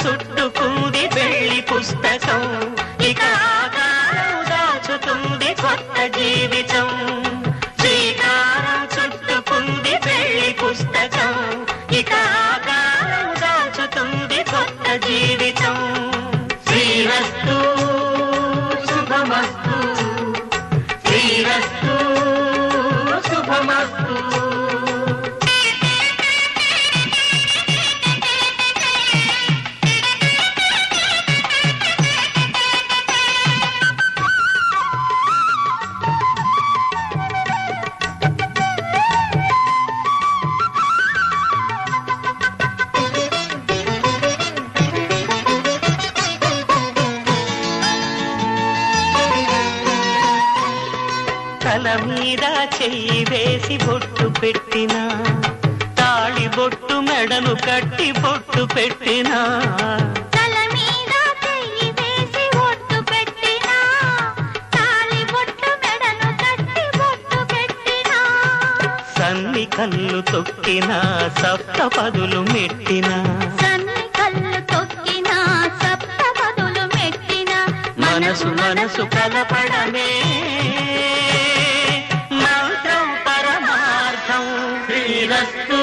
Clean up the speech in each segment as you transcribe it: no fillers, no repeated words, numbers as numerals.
చుట్టుకుంది పెళ్లి పుస్తకం ఇక ఆకారం దాచుతుంది కొత్త జీవితం శ్రీకారం చుట్టుకుంది పెళ్లి పుస్తకం ఇక ఆకారం దాచుతుంది కొత్త జీవితం శ్రీరస్తు శుభమస్తు శ్రీరస్తు శుభమస్తు తల మీద చెయ్యి వేసి బొట్టు పెట్టినా తాళి బొట్టు మెడను కట్టి బొట్టు పెట్టినా తల మీద చెయ్యి వేసి బొట్టు పెట్టినా తాళి బొట్టు మెడను కట్టి బొట్టు పెట్టినా సన్ని కళ్ళు తొక్కినా సప్తపదులు మెట్టినా సన్ని కళ్ళు తొక్కినా సప్తపదులు మెట్టినా మనసు మనసు కలపడమే శ్రీరస్తు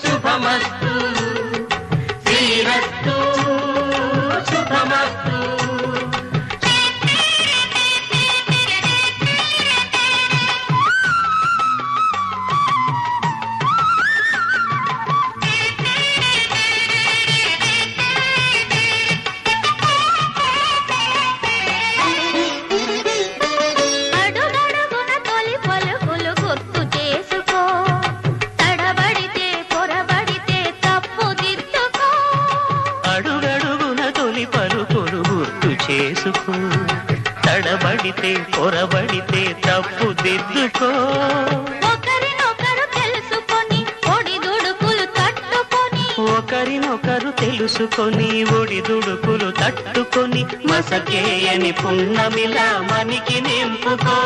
శుభమస్తు శ్రీరస్తు శుభమస్తు చేసుకో తడబడితే పొరబడితే తప్పు దిద్దుకో ఒకరినొకరు తెలుసుకొని ఒడిదుడుకులు తట్టుకొని ఒకరినొకరు తెలుసుకొని ఒడిదుడుకులు తట్టుకొని మసకేయని పున్నమిలా మనికి నింపుకో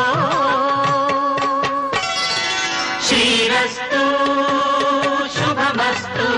శ్రీరస్తు శుభమస్తు